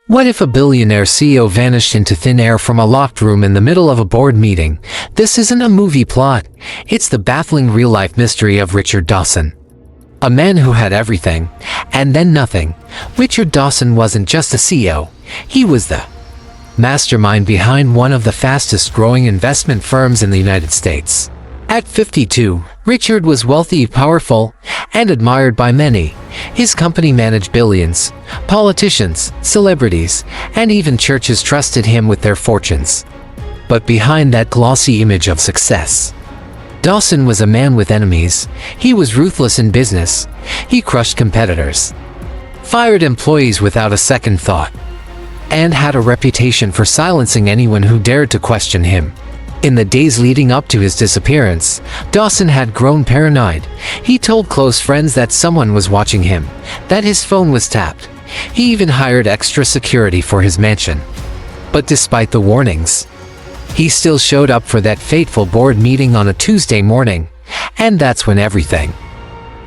What if a billionaire CEO vanished into thin air from a locked room in the middle of a board meeting? This isn't a movie plot. It's the baffling real-life mystery of Richard Dawson. A man who had everything, and then nothing. Richard Dawson wasn't just a CEO. He was the mastermind behind one of the fastest-growing investment firms in the United States. At 52, Richard was wealthy, powerful, and admired by many. His company managed billions. Politicians, celebrities, and even churches trusted him with their fortunes. But behind that glossy image of success, Dawson was a man with enemies. He was ruthless in business. He crushed competitors, fired employees without a second thought, and had a reputation for silencing anyone who dared to question him. In the days leading up to his disappearance, Dawson had grown paranoid. He told close friends that someone was watching him, that his phone was tapped. He even hired extra security for his mansion. But despite the warnings, he still showed up for that fateful board meeting on a Tuesday morning. And that's when everything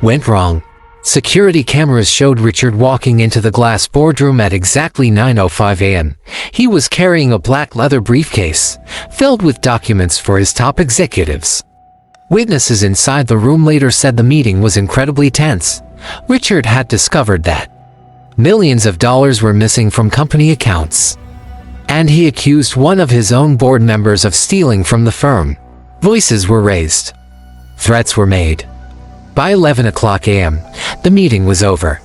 went wrong. Security cameras showed Richard walking into the glass boardroom at exactly 9:05 a.m. He was carrying a black leather briefcase, filled with documents for his top executives. Witnesses inside the room later said the meeting was incredibly tense. Richard had discovered that millions of dollars were missing from company accounts, and he accused one of his own board members of stealing from the firm. Voices were raised. Threats were made. By 11:00 a.m., the meeting was over.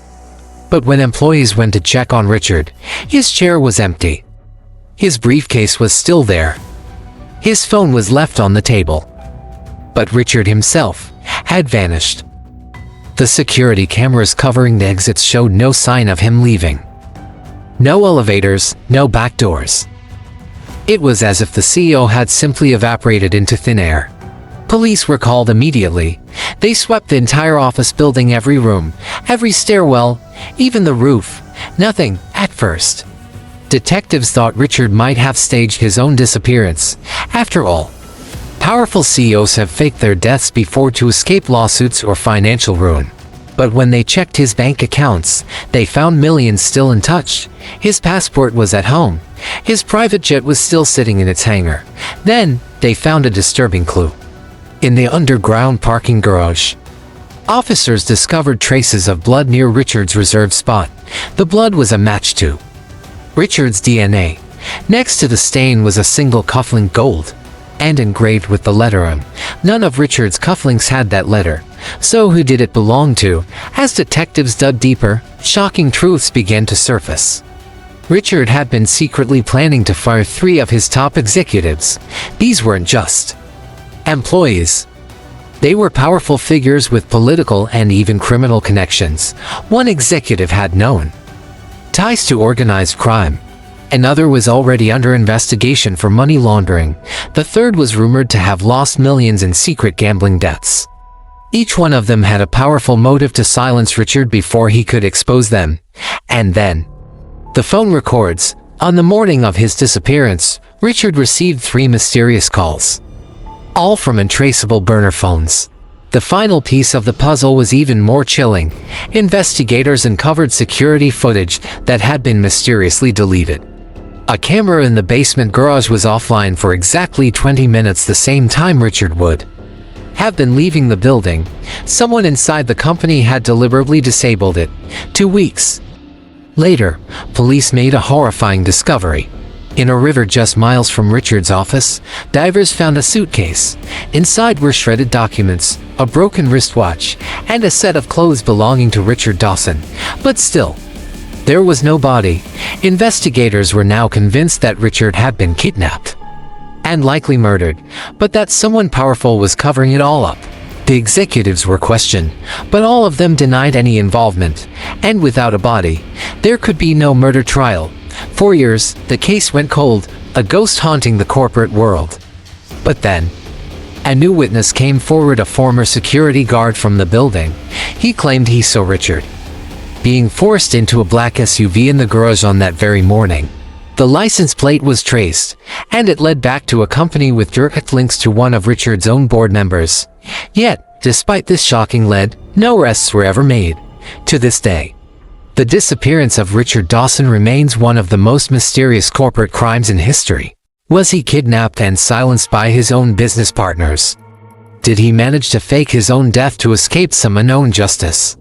But when employees went to check on Richard, his chair was empty. His briefcase was still there. His phone was left on the table. But Richard himself had vanished. The security cameras covering the exits showed no sign of him leaving. No elevators, no back doors. It was as if the CEO had simply evaporated into thin air. Police were called immediately. They swept the entire office building, every room, every stairwell, even the roof. Nothing, at first. Detectives thought Richard might have staged his own disappearance. After all, powerful CEOs have faked their deaths before to escape lawsuits or financial ruin. But when they checked his bank accounts, they found millions still untouched. His passport was at home. His private jet was still sitting in its hangar. Then, they found a disturbing clue. In the underground parking garage, officers discovered traces of blood near Richard's reserved spot. The blood was a match to Richard's DNA. Next to the stain was a single cufflink, gold, and engraved with the letter M. None of Richard's cufflinks had that letter. So who did it belong to? As detectives dug deeper, shocking truths began to surface. Richard had been secretly planning to fire 3 of his top executives. These weren't just employees. They were powerful figures with political and even criminal connections. One executive had known ties to organized crime. Another was already under investigation for money laundering. The third was rumored to have lost millions in secret gambling debts. Each one of them had a powerful motive to silence Richard before he could expose them. And then, the phone records. On the morning of his disappearance, Richard received 3 mysterious calls, all from untraceable burner phones. The final piece of the puzzle was even more chilling. Investigators uncovered security footage that had been mysteriously deleted. A camera in the basement garage was offline for exactly 20 minutes, the same time Richard would have been leaving the building. Someone inside the company had deliberately disabled it. 2 weeks later, police made a horrifying discovery. In a river just miles from Richard's office, divers found a suitcase. Inside were shredded documents, a broken wristwatch, and a set of clothes belonging to Richard Dawson. But still, there was no body. Investigators were now convinced that Richard had been kidnapped and likely murdered, but that someone powerful was covering it all up. The executives were questioned, but all of them denied any involvement. And without a body, there could be no murder trial. For years, the case went cold, a ghost haunting the corporate world. But then, a new witness came forward, a former security guard from the building. He claimed he saw Richard being forced into a black SUV in the garage on that very morning. The license plate was traced, and it led back to a company with direct links to one of Richard's own board members. Yet, despite this shocking lead, no arrests were ever made. To this day, The disappearance of Richard Dawson remains one of the most mysterious corporate crimes in history. Was he kidnapped and silenced by his own business partners? Did he manage to fake his own death to escape some unknown justice?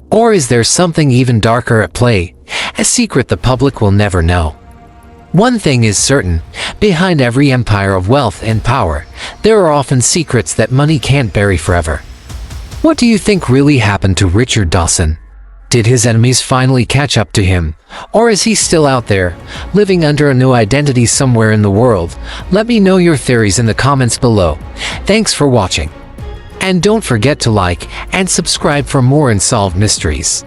Or is there something even darker at play, a secret the public will never know? One thing is certain, behind every empire of wealth and power, there are often secrets that money can't bury forever. What do you think really happened to Richard Dawson? Did his enemies finally catch up to him? Or is he still out there, living under a new identity somewhere in the world? Let me know your theories in the comments below. Thanks for watching. And don't forget to like and subscribe for more unsolved mysteries.